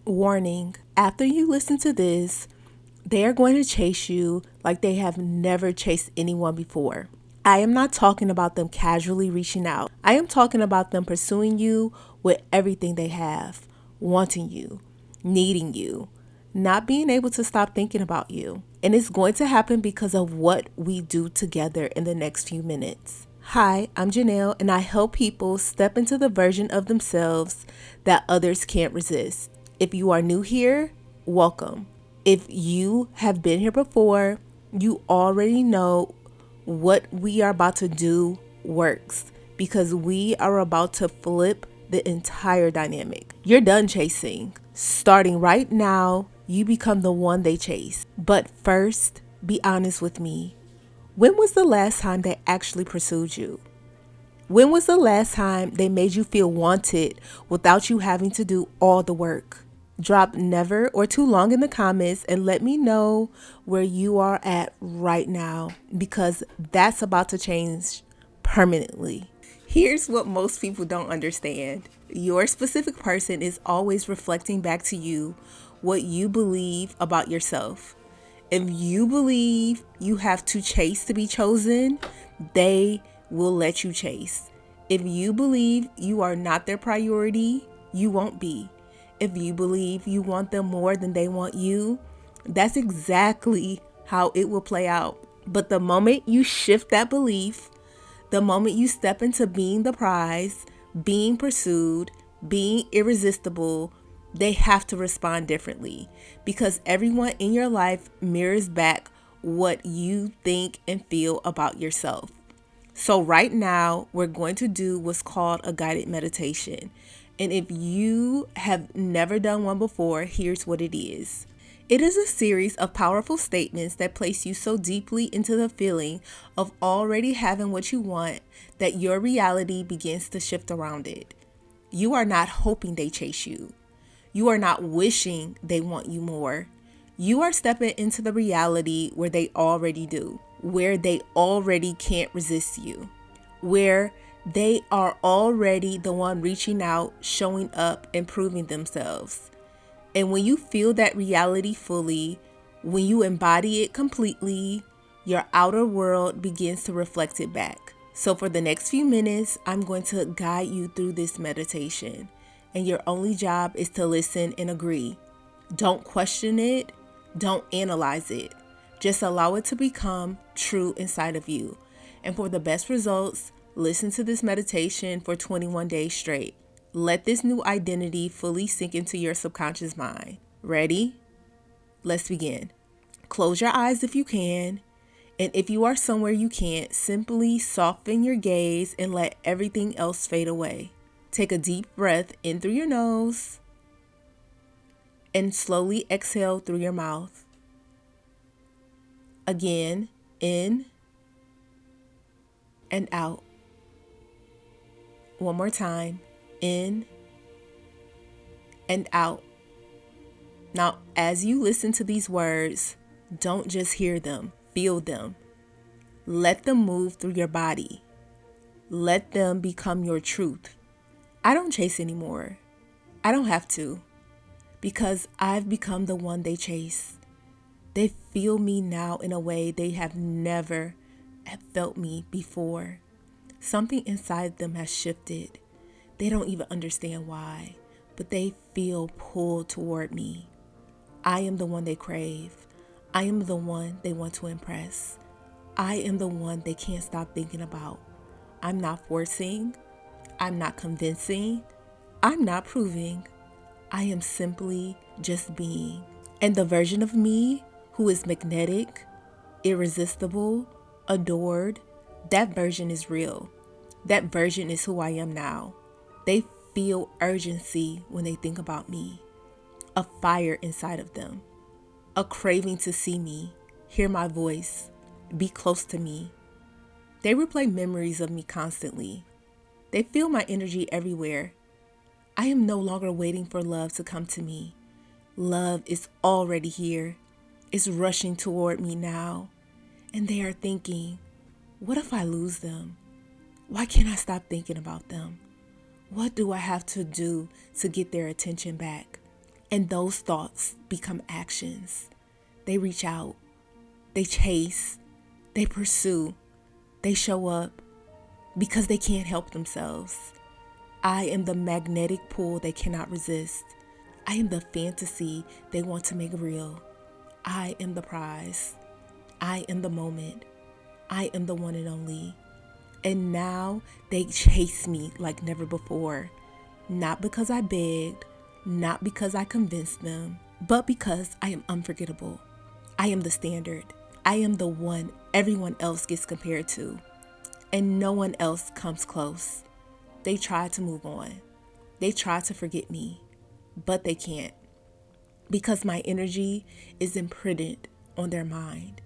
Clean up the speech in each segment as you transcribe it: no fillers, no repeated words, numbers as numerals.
Warning, after you listen to this, they are going to chase you like they have never chased anyone before. I am not talking about them casually reaching out. I am talking about them pursuing you with everything they have, wanting you, needing you, not being able to stop thinking about you. And it's going to happen because of what we do together in the next few minutes. Hi, I'm Janell, and I help people step into the version of themselves that others can't resist. If you are new here, welcome. If you have been here before, you already know what we are about to do works because we are about to flip the entire dynamic. You're done chasing. Starting right now, you become the one they chase. But first, be honest with me. When was the last time they actually pursued you? When was the last time they made you feel wanted without you having to do all the work? Drop never or too long in the comments and let me know where you are at right now because that's about to change permanently. Here's what most people don't understand. Your specific person is always reflecting back to you what you believe about yourself. If you believe you have to chase to be chosen, they will let you chase. If you believe you are not their priority, you won't be. If you believe you want them more than they want you, that's exactly how it will play out. But the moment you shift that belief, the moment you step into being the prize, being pursued, being irresistible, they have to respond differently because everyone in your life mirrors back what you think and feel about yourself. So right now, we're going to do what's called a guided meditation. And if you have never done one before, here's what it is. It is a series of powerful statements that place you so deeply into the feeling of already having what you want that your reality begins to shift around it. You are not hoping they chase you. You are not wishing they want you more. You are stepping into the reality where they already do, where they already can't resist you, where they are already the one reaching out, showing up, and proving themselves. And when you feel that reality fully, when you embody it completely, your outer world begins to reflect it back. So for the next few minutes, I'm going to guide you through this meditation. And your only job is to listen and agree. Don't question it. Don't analyze it. Just allow it to become true inside of you. And for the best results, listen to this meditation for 21 days straight. Let this new identity fully sink into your subconscious mind. Ready? Let's begin. Close your eyes if you can. And if you are somewhere you can't, simply soften your gaze and let everything else fade away. Take a deep breath in through your nose and slowly exhale through your mouth. Again, in and out. One more time, in and out. Now, as you listen to these words, don't just hear them, feel them. Let them move through your body. Let them become your truth. I don't chase anymore. I don't have to, because I've become the one they chase. They feel me now in a way they have never felt me before. Something inside them has shifted. They don't even understand why, but they feel pulled toward me. I am the one they crave. I am the one they want to impress. I am the one they can't stop thinking about. I'm not forcing. I'm not convincing. I'm not proving. I am simply just being. And the version of me who is magnetic, irresistible, adored, that version is real. That version is who I am now. They feel urgency when they think about me, a fire inside of them, a craving to see me, hear my voice, be close to me. They replay memories of me constantly. They feel my energy everywhere. I am no longer waiting for love to come to me. Love is already here. It's rushing toward me now. And they are thinking, what if I lose them? Why can't I stop thinking about them? What do I have to do to get their attention back? And those thoughts become actions. They reach out, they chase, they pursue, they show up because they can't help themselves. I am the magnetic pull they cannot resist. I am the fantasy they want to make real. I am the prize. I am the moment. I am the one and only. And now they chase me like never before. Not because I begged, not because I convinced them, but because I am unforgettable. I am the standard. I am the one everyone else gets compared to. And no one else comes close. They try to move on. They try to forget me, but they can't. Because my energy is imprinted on their mind.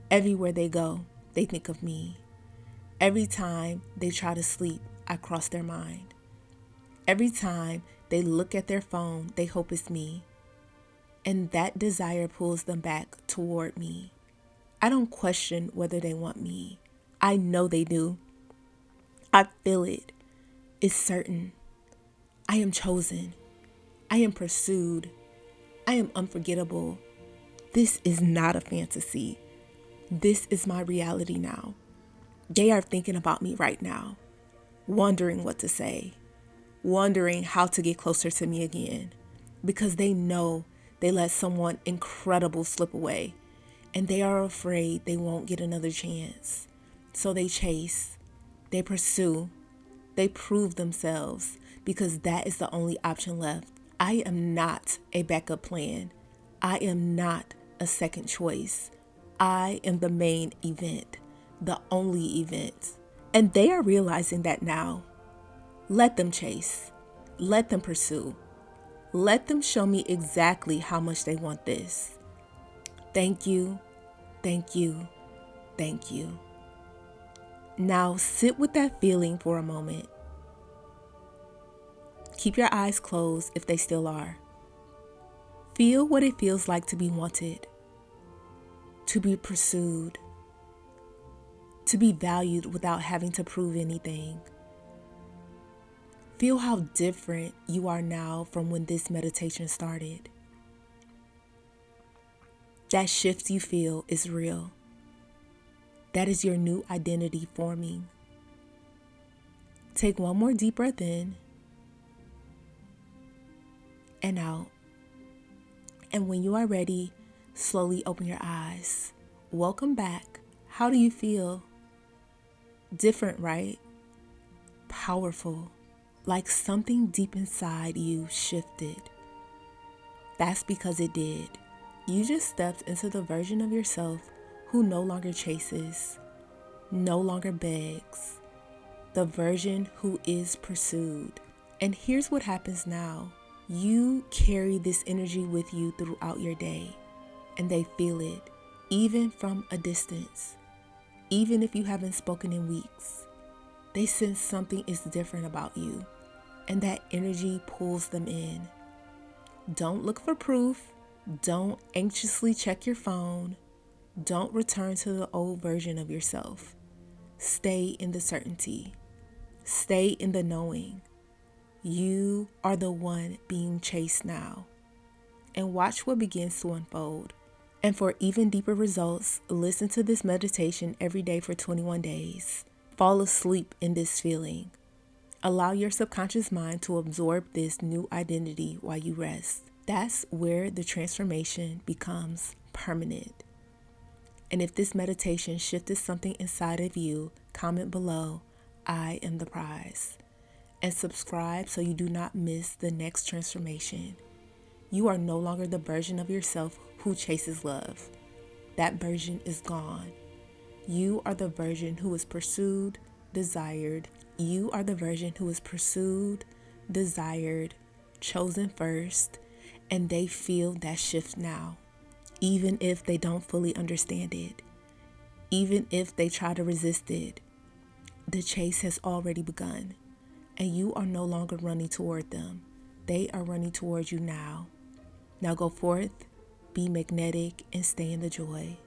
Everywhere they go, they think of me. Every time they try to sleep, I cross their mind. Every time they look at their phone, they hope it's me. And that desire pulls them back toward me. I don't question whether they want me. I know they do. I feel it. It's certain. I am chosen. I am pursued. I am unforgettable. This is not a fantasy. This is my reality now. They are thinking about me right now, wondering what to say, wondering how to get closer to me again, because they know they let someone incredible slip away, and they are afraid they won't get another chance. So they chase, they pursue, they prove themselves, because that is the only option left. I am not a backup plan. I am not a second choice. I am the main event, the only event. And they are realizing that now. Let them chase. Let them pursue. Let them show me exactly how much they want this. Thank you, thank you, thank you. Now sit with that feeling for a moment. Keep your eyes closed if they still are. Feel what it feels like to be wanted, to be pursued, to be valued without having to prove anything. Feel how different you are now from when this meditation started. That shift you feel is real. That is your new identity forming. Take one more deep breath in and out. And when you are ready, slowly open your eyes. Welcome back. How do you feel? Different, right? Powerful. Like something deep inside you shifted. That's because it did. You just stepped into the version of yourself who no longer chases, no longer begs, the version who is pursued. And here's what happens now. You carry this energy with you throughout your day, and they feel it, even from a distance. Even if you haven't spoken in weeks, they sense something is different about you, and that energy pulls them in. Don't look for proof. Don't anxiously check your phone. Don't return to the old version of yourself. Stay in the certainty. Stay in the knowing. You are the one being chased now. And watch what begins to unfold. And for even deeper results, listen to this meditation every day for 21 days. Fall asleep in this feeling. Allow your subconscious mind to absorb this new identity while you rest. That's where the transformation becomes permanent. And if this meditation shifted something inside of you, comment below, I am the prize. And subscribe so you do not miss the next transformation. You are no longer the version of yourself who chases love. That version is gone. You are the version who is pursued, desired. You are the version who is pursued, desired, chosen first, and they feel that shift now. Even if they don't fully understand it, even if they try to resist it, the chase has already begun, and you are no longer running toward them. They are running towards you now. Now go forth, be magnetic, and stay in the joy.